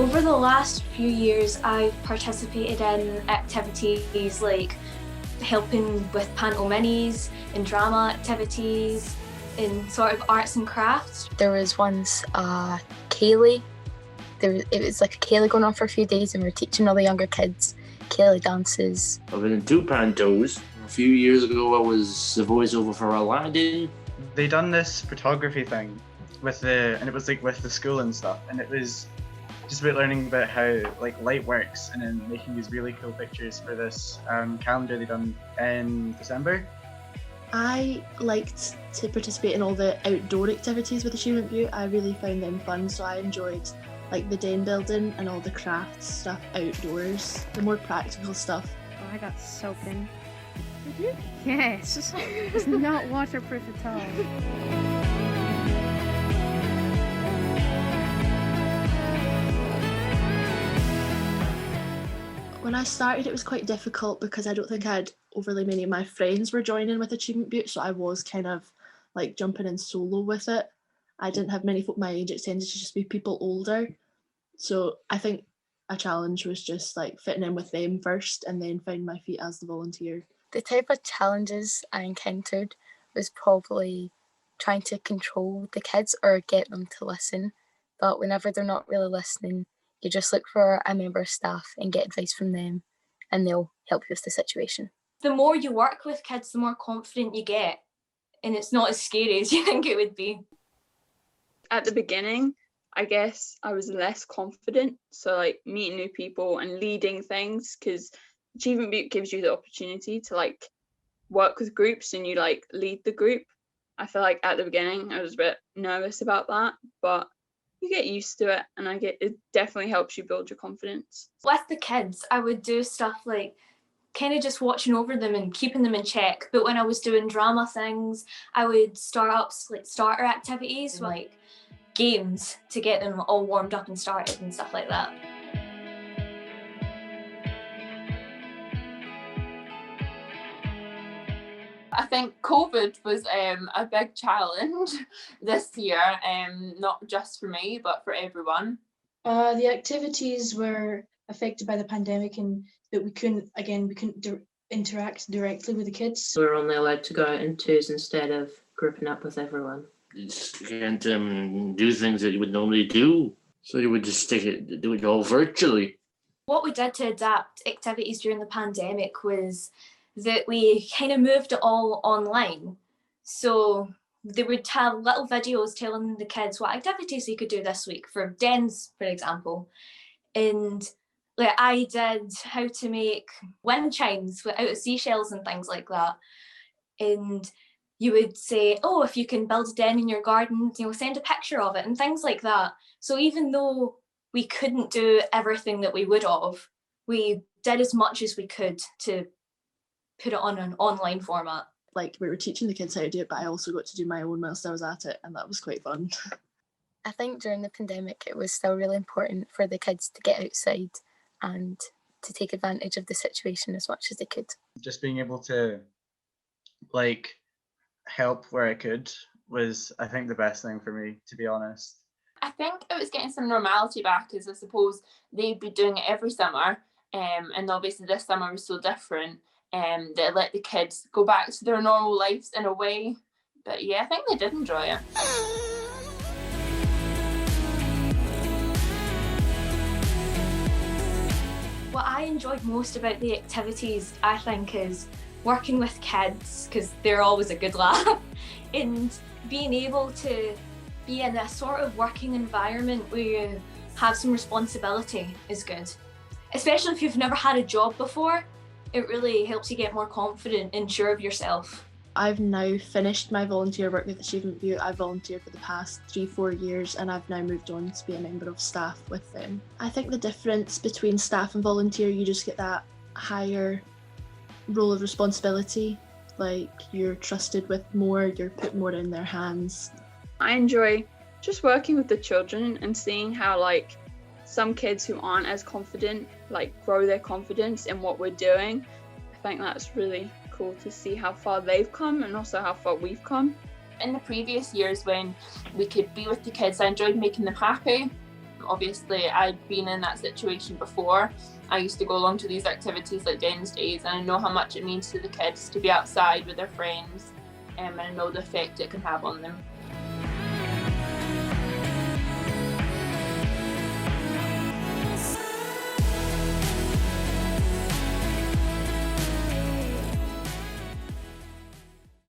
Over the last few years, I've participated in activities like helping with panto minis, in drama activities, in sort of arts and crafts. There was once a Ceilidh. It was like a Ceilidh going on for a few days, and we were teaching all the younger kids Ceilidh dances. I've been in 2 pantos. A few years ago I was the voiceover for Aladdin. They done this photography thing and it was like with the school and stuff, and it was just about learning about how like light works and then making these really cool pictures for this calendar they done in December. I liked to participate in all the outdoor activities with Achievement Bute. I really found them fun, so I enjoyed like the den building and all the crafts stuff outdoors, the more practical stuff. Oh, I got soaking. Did you? Yes. It's not waterproof at all. When I started, it was quite difficult because I don't think I had overly many of my friends were joining with Achievement Bute, so I was kind of like jumping in solo with it. I didn't have many folk my age, it tended to just be people older. So I think a challenge was just like fitting in with them first and then finding my feet as the volunteer. The type of challenges I encountered was probably trying to control the kids or get them to listen. But whenever they're not really listening, you just look for a member of staff and get advice from them, and they'll help you with the situation. The more you work with kids, the more confident you get, and it's not as scary as you think it would be. At the beginning, I guess I was less confident, so like meeting new people and leading things, because Achievement Bute gives you the opportunity to like work with groups and you like lead the group. I feel like at the beginning I was a bit nervous about that, but you get used to it, and it definitely helps you build your confidence. With the kids, I would do stuff like kind of just watching over them and keeping them in check. But when I was doing drama things, I would start up like starter activities, like games to get them all warmed up and started and stuff like that. I think COVID was a big challenge this year, not just for me, but for everyone. The activities were affected by the pandemic, but we couldn't interact directly with the kids. We were only allowed to go out in twos instead of grouping up with everyone. You can't do things that you would normally do, so you would just do it all virtually. What we did to adapt activities during the pandemic was that we kind of moved it all online. So they would have little videos telling the kids what activities they could do this week for dens, for example. And like I did how to make wind chimes out of seashells and things like that. And you would say, oh, if you can build a den in your garden, send a picture of it and things like that. So even though we couldn't do everything that we would have, we did as much as we could to put it on an online format. Like we were teaching the kids how to do it, but I also got to do my own whilst I was at it, and that was quite fun. I think during the pandemic it was still really important for the kids to get outside and to take advantage of the situation as much as they could. Just being able to like help where I could was, I think, the best thing for me, to be honest. I think it was getting some normality back, as I suppose they'd be doing it every summer, and obviously this summer was so different. They let the kids go back to their normal lives in a way. But yeah, I think they did enjoy it. What I enjoyed most about the activities, I think, is working with kids, because they're always a good laugh, and being able to be in a sort of working environment where you have some responsibility is good. Especially if you've never had a job before. It really helps you get more confident and sure of yourself. I've now finished my volunteer work with Achievement Bute. I've volunteered for the past 3-4 years, and I've now moved on to be a member of staff with them. I think the difference between staff and volunteer, you just get that higher role of responsibility. Like you're trusted with more, you're put more in their hands. I enjoy just working with the children and seeing how like some kids who aren't as confident like grow their confidence in what we're doing. I think that's really cool to see how far they've come and also how far we've come. In the previous years when we could be with the kids, I enjoyed making them happy. Obviously, I'd been in that situation before. I used to go along to these activities like Wednesdays, and I know how much it means to the kids to be outside with their friends, and I know the effect it can have on them.